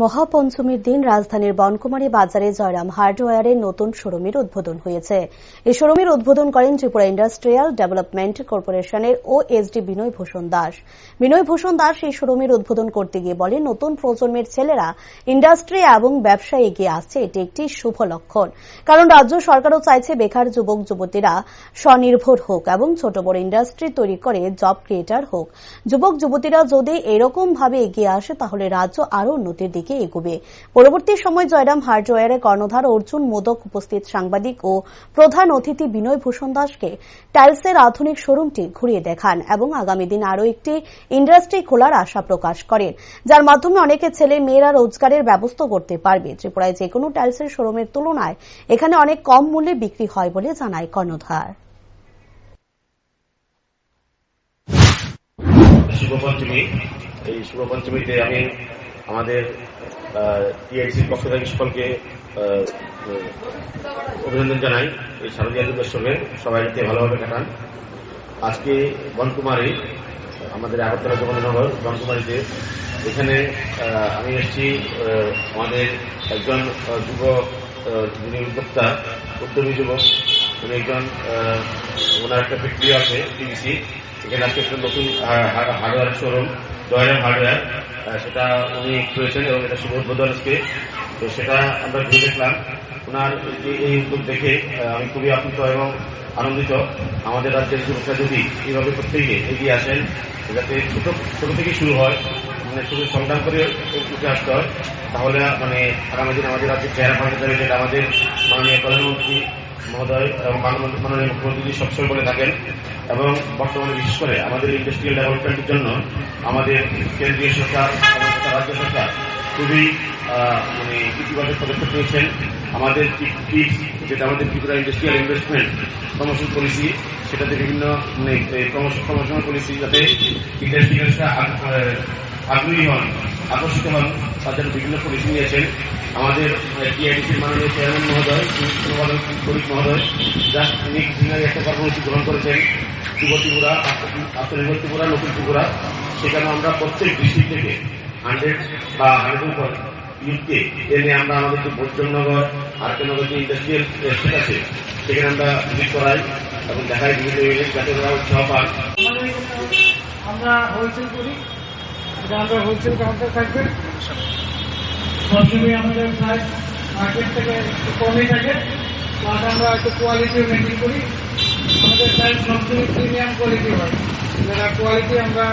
মহাপঞ্চমীর দিন রাজধানীর বনকুমারী বাজারে জয়রাম হার্ডওয়্যারের নতুন শোরুমের উদ্বোধন হয়েছে। এই শোরুমের উদ্বোধন করেন ত্রিপুরা ইন্ডাস্ট্রিয়াল ডেভেলপমেন্ট কর্পোরেশনের ওএসডি বিনয় ভূষণ দাস। বিনয় ভূষণ দাস এই শোরুমের উদ্বোধন করতে গিয়ে বলেন, নতুন প্রজন্মের ছেলেরা ইন্ডাস্ট্রি এবং ব্যবসায় এগিয়ে আসছে, এটি একটি শুভ লক্ষণ। কারণ রাজ্য সরকারও চাইছে বেকার যুবক যুবতীরা স্বনির্ভর হোক এবং ছোট বড় ইন্ডাস্ট্রি তৈরি করে জব ক্রিয়েটার হোক। যুবক যুবতীরা যদি এরকম ভাবে এগিয়ে আসে তাহলে রাজ্য আরও উন্নতির দিকে এগোবে। পরবর্তী সময় জয়রাম হার্ডওয়্যারের কর্ণধার অর্জুন মোদক উপস্থিত সাংবাদিক ও প্রধান অতিথি বিনয় ভূষণ দাসকে টাইলসের আধুনিক শোরুমটি ঘুরিয়ে দেখান এবং আগামী দিন আরও একটি ইন্ডাস্ট্রি খোলার আশা প্রকাশ করেন, যার মাধ্যমে অনেকে ছেলে মেয়েরা রোজগারের ব্যবস্থা করতে পারবে। ত্রিপুরায় যে কোনো টাইলসের শোরুমের তুলনায় এখানে অনেক কম মূল্যে বিক্রি হয় বলে জানায় কর্ণধার। এই শুভ পঞ্চমীতে আমি আমাদের টিআইসির পক্ষ থেকে সকলকে অভিনন্দন জানাই। এই শারদীয় দুর্গোৎসবে সবাই যাতে ভালোভাবে কাটান। আজকে বনকুমারী, আমাদের আগরতলা জগন্নগর বনকুমারীতে, এখানে আমি এসেছি আমাদের একজন যুব যিনি উদ্যোক্তা, উদ্যমী যুবক, উনি একজন, ওনার একটা ফ্যাক্টরি আছে টিভিসি। এখানে আজকে একটা নতুন হার্ডওয়্যার শোরুম জয়রাম হার্ডওয়্যার, সেটা উনি করেছেন এবং এটা শুভ উদ্বোধন আজকে। তো সেটা আমরা ঘুরে দেখলাম। ওনার এই উদ্যোগ দেখে আমি খুবই আপ্লুত এবং আনন্দিত। আমাদের রাজ্যের যুবকরা যদি এইভাবে প্রত্যেকে এগিয়ে আসেন, যাতে ছোট থেকে শুরু হয়, মানে শুধু সংগ্রাম করে উঠে আসতে হয়, তাহলে মানে আগামী দিন আমাদের রাজ্যের চেহারা পাল্টে যাবে, যেটা আমাদের মাননীয় প্রধানমন্ত্রী মহোদয় এবং মাননীয় মুখ্যমন্ত্রী সবসময় বলে থাকেন। এবং বর্তমানে বিশেষ করে আমাদের ইন্ডাস্ট্রিয়াল ডেভেলপমেন্টের জন্য আমাদের কেন্দ্রীয় সরকার এবং রাজ্য সরকার খুবই মানে ইতিবাচক পদক্ষেপ নিয়েছেন। আমাদের যেটা আমাদের Tripura industrial investment promotion policy, সেটাতে বিভিন্ন প্রমোশন পলিসি, যাতে ইন্ডাস্ট্রিয়ালরা আগ্রহী হন, আকর্ষিত হন, তার জন্য বিভিন্ন পলিসি নিয়েছেন। আমাদের টিআইডিসির মাননীয় চেয়ারম্যান মহোদয় গরিব মহোদয়, যা তিনি একটা কর্মসূচি গ্রহণ করেছেন, যুব ত্রিপুরা, আত্মনির্ভর ত্রিপুরা, নতুন ত্রিপুরা। সেখানে আমরা প্রত্যেক ডিস্ট্রিক্ট থেকে 100 বা 100 ইউথকে এনে আমরা আমাদের যে ভোজনগর আরকেনগর যে ইন্ডাস্ট্রিয়াল এস্টেট আছে, সেখানে আমরা ভিজিট করাই এবং দেখাই বিভিন্ন ইউনিট, যাতে ওরা উৎসাহ পান। আমরা হোলসেল করি, এটা আমরা হোলসেল কাউন্টার থাকবে। সবসময় আমাদের প্রাইস মার্কেট থেকে একটু কমই থাকে, প্লাস আমরা একটু কোয়ালিটিও মেনটেন করি। আমাদের প্রাইস সবসময় প্রিমিয়াম কোয়ালিটি হয়, যারা কোয়ালিটি আমরা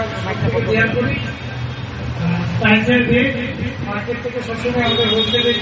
দেওয়ার করি। প্রাইসের রেট মার্কেট থেকে সবসময় আমাদের হোলসেল রেট